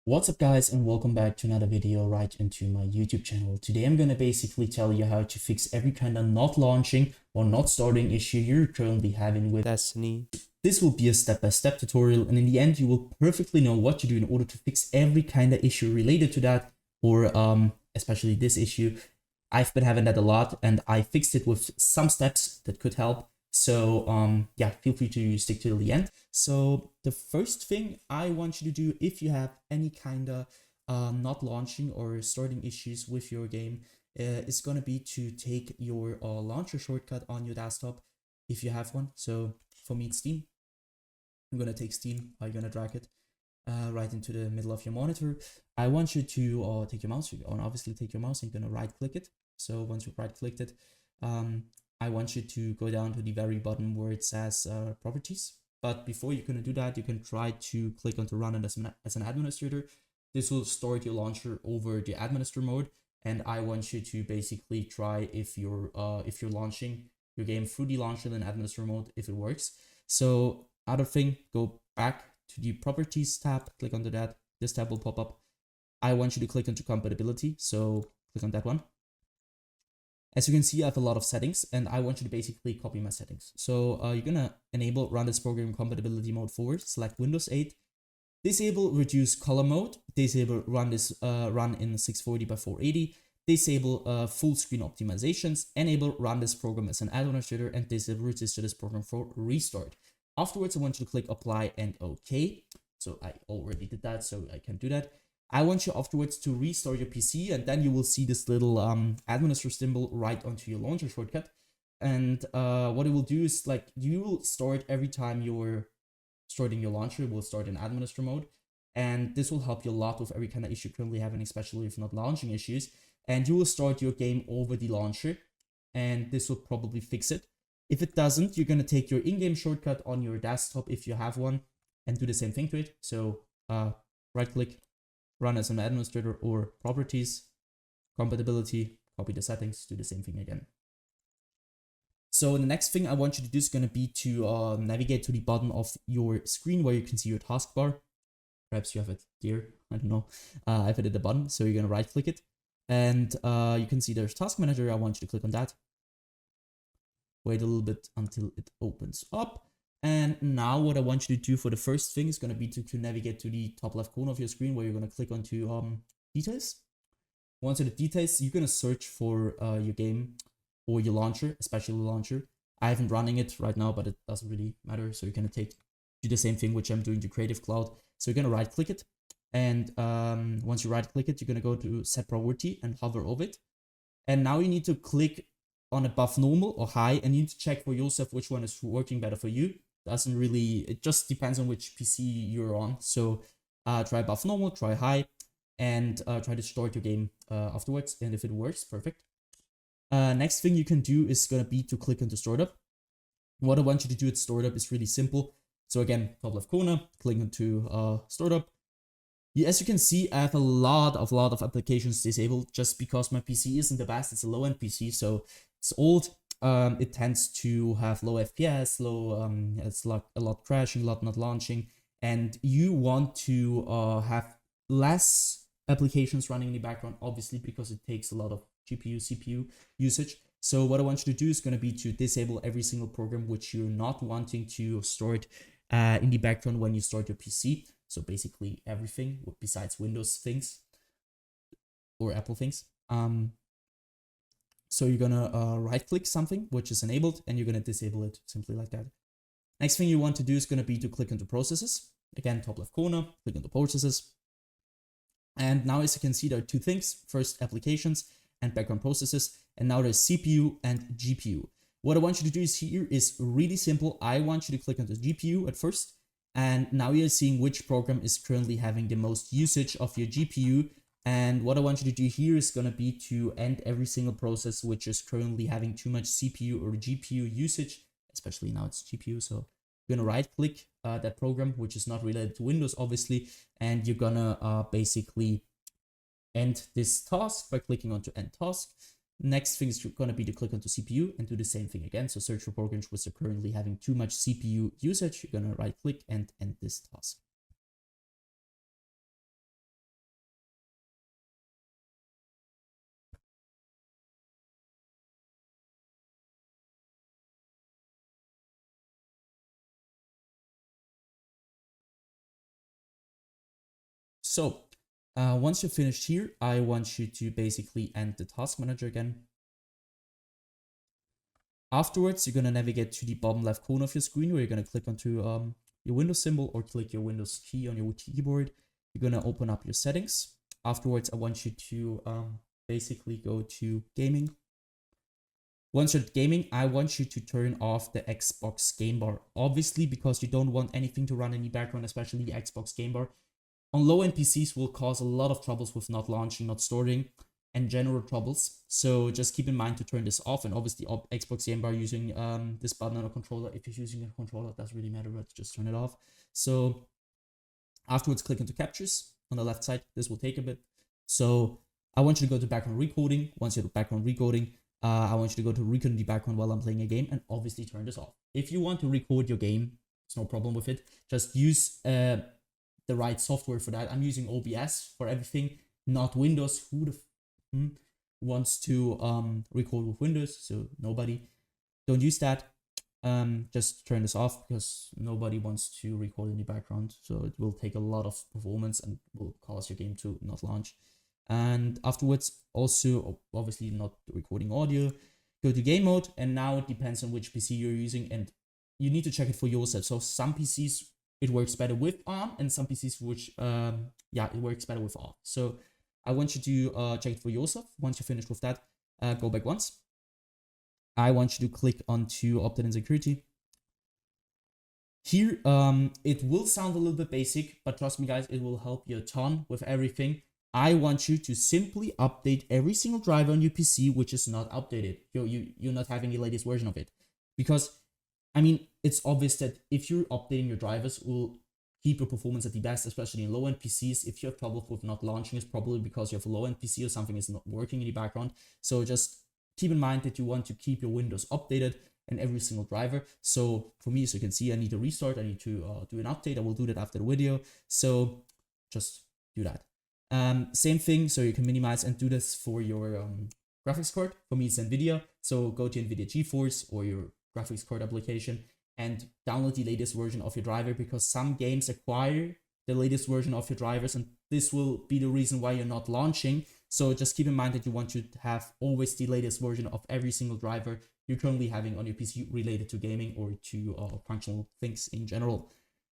What's up guys, and welcome back to another video right into my YouTube channel. Today I'm going to basically tell you how to fix every kind of not launching or not starting issue you're currently having with Destiny. This will be a step-by-step tutorial, and in the end you will perfectly know what to do in order to fix every kind of issue related to that, or especially this issue. I've been having that a lot and I fixed it with some steps that could help. So yeah, feel free to stick till the end. So the first thing I want you to do, if you have any kind of not launching or starting issues with your game, is going to be to take your launcher shortcut on your desktop if you have one. So for me it's Steam. I'm going to take Steam. I'm going to drag it right into the middle of your monitor. I want you to take your mouse, and obviously take your mouse and you're going to right click it. So once you've right clicked it, I want you to go down to the very bottom where it says properties. But before you're going to do that, you can try to click on to run it as an administrator. This will start your launcher over the administrator mode. And I want you to basically try if you're launching your game through the launcher in administrator mode, if it works. So other thing, go back to the properties tab, click onto that. This tab will pop up. I want you to click onto compatibility. So click on that one. As you can see, I have a lot of settings and I want you to basically copy my settings. So you're gonna enable run this program compatibility mode forward, select Windows 8, disable reduce color mode, disable run this run in 640 by 480, disable full screen optimizations, enable run this program as an administrator, and disable register this program for restart. Afterwards, I want you to click apply and OK. So I already did that, so I can do that. I want you afterwards to restart your PC, and then you will see this little administrator symbol right onto your launcher shortcut. And what it will do is, like, you will start every time you're starting your launcher, will start in administrator mode. And this will help you a lot with every kind of issue currently having, especially if not launching issues. And you will start your game over the launcher, and this will probably fix it. If it doesn't, you're going to take your in-game shortcut on your desktop if you have one and do the same thing to it. So right click, run as an administrator, or properties, compatibility, copy the settings, do the same thing again. So the next thing I want you to do is going to be to navigate to the bottom of your screen where you can see your taskbar. Perhaps you have it here, I don't know. I have it at the bottom, so you're going to right click it. And you can see there's task manager. I want you to click on that. Wait a little bit until it opens up. And now what I want you to do for the first thing is going to be to navigate to the top left corner of your screen where you're going to click onto details. Once in the details, you're going to search for your game or your launcher, especially the launcher. I haven't running it right now, but it doesn't really matter. So you're going to do the same thing, which I'm doing to Creative Cloud. So you're going to right click it. And once you right click it, you're going to go to set priority and hover over it. And now you need to click on above normal or high, and you need to check for yourself which one is working better for you. Doesn't really, it just depends on which PC you're on. So try above normal, try high, and try to start your game afterwards. And if it works, perfect. Next thing you can do is going to be to click into startup. What I want you to do at startup is really simple. So again, top left corner, click into startup. As you can see, I have a lot of applications disabled just because my PC isn't the best. It's a low-end PC, so it's old. It tends to have low FPS, it's like a lot crashing, a lot not launching, and you want to have less applications running in the background, obviously, because it takes a lot of GPU, CPU usage. So what I want you to do is going to be to disable every single program which you're not wanting to start in the background when you start your PC. So basically everything besides Windows things or Apple things. So you're gonna right click something which is enabled and you're gonna disable it simply like that. Next thing you want to do is gonna be to click into processes. Again, top left corner, click into processes. And now as you can see, there are two things. First, applications and background processes. And now there's CPU and GPU. What I want you to do here is really simple. I want you to click on the GPU at first. And now you're seeing which program is currently having the most usage of your GPU. And what I want you to do here is going to be to end every single process which is currently having too much CPU or GPU usage, especially now it's GPU. So you're going to right click that program, which is not related to Windows, obviously. And you're going to basically end this task by clicking onto end task. Next thing is going to be to click onto CPU and do the same thing again. So search for programs which are currently having too much CPU usage. You're going to right click and end this task. So once you're finished here, I want you to basically end the task manager again. Afterwards, you're going to navigate to the bottom left corner of your screen where you're going to click onto your Windows symbol or click your Windows key on your keyboard. You're going to open up your settings. Afterwards, I want you to basically go to gaming. Once you're at gaming, I want you to turn off the Xbox game bar. Obviously, because you don't want anything to run in the background, especially the Xbox game bar. On low-end PCs will cause a lot of troubles with not launching, not storing, and general troubles. So just keep in mind to turn this off. And obviously, Xbox game bar using this button on a controller. If you're using a controller, it doesn't really matter, but just turn it off. So afterwards, click into captures on the left side. This will take a bit. So I want you to go to background recording. Once you're at background recording, I want you to go to record in the background while I'm playing a game and obviously turn this off. If you want to record your game, there's no problem with it. Just use the right software for that. I'm using OBS for everything, not Windows. Who the wants to record with Windows? So nobody. Don't use that. Just turn this off because nobody wants to record in the background. So it will take a lot of performance and will cause your game to not launch. And afterwards, also obviously not recording audio, go to game mode. And now it depends on which PC you're using and you need to check it for yourself. So some PCs, it works better with ARM and some PCs which, it works better with ARM. So I want you to check it for yourself. Once you're finished with that, go back once. I want you to click onto update and security. Here, it will sound a little bit basic, but trust me guys, it will help you a ton with everything. I want you to simply update every single driver on your PC which is not updated. You're not having the latest version of it. Because, I mean, it's obvious that if you're updating your drivers, it will keep your performance at the best, especially in low-end PCs. If you have trouble with not launching, it's probably because you have a low-end PC or something is not working in the background. So just keep in mind that you want to keep your Windows updated and every single driver. So for me, as you can see, I need to restart. I need to do an update. I will do that after the video. So just do that. Same thing, so you can minimize and do this for your graphics card. For me, it's NVIDIA. So go to NVIDIA GeForce or your graphics card application and download the latest version of your driver because some games acquire the latest version of your drivers and this will be the reason why you're not launching. So just keep in mind that you want to have always the latest version of every single driver you're currently having on your PC related to gaming or to functional things in general.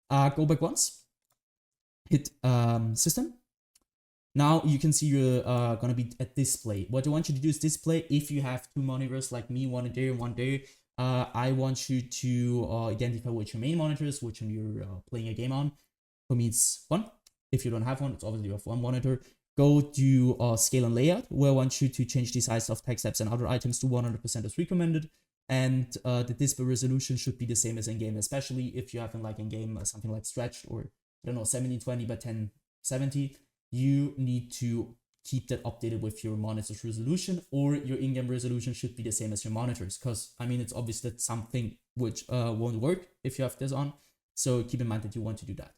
Go back once, hit system. Now you can see you're gonna be at display. What I want you to do is display. If you have two monitors like me, one there and one there, I want you to identify which your main monitors, which one you're playing a game on. For me, it's one. If you don't have one, it's obviously you have one monitor. Go to scale and layout, where I want you to change the size of text apps and other items to 100% as recommended. And the display resolution should be the same as in-game, especially if you have in-game something like stretched or, I don't know, 1720 by 1070. You need to keep that updated with your monitor's resolution, or your in-game resolution should be the same as your monitors. Because, I mean, it's obvious that something which won't work if you have this on. So keep in mind that you want to do that.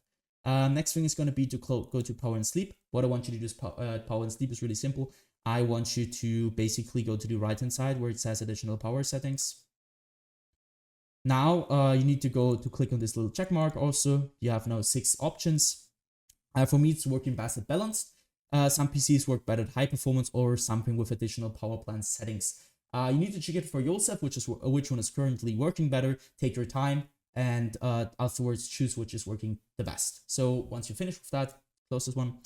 Next thing is going to be to go to power and sleep. What I want you to do is power and sleep is really simple. I want you to basically go to the right-hand side where it says additional power settings. Now you need to go to click on this little check mark also. You have now 6 options. For me, it's working best at balanced. Some PCs work better at high performance or something with additional power plant settings. You need to check it for yourself, which one is currently working better. Take your time and afterwards choose which is working the best. So once you finish with that, close this one.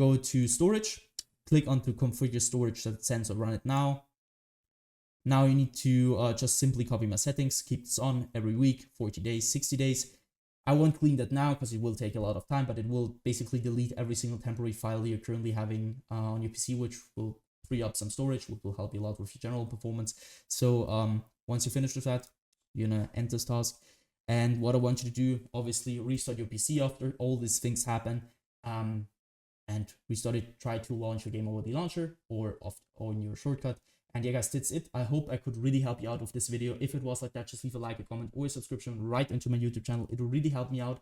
Go to storage. Click on to configure storage sensor, run it now. Now you need to just simply copy my settings. Keep this on every week, 40 days, 60 days. I won't clean that now because it will take a lot of time, but it will basically delete every single temporary file you're currently having on your PC, which will free up some storage, which will help you a lot with your general performance. So once you finish with that, you're gonna end this task. And what I want you to do, obviously, restart your PC after all these things happen, and restart it. Try to launch your game over the launcher or on your shortcut. And yeah, guys, that's it. I hope I could really help you out with this video. If it was like that, just leave a like, a comment, or a subscription right into my YouTube channel. It will really help me out.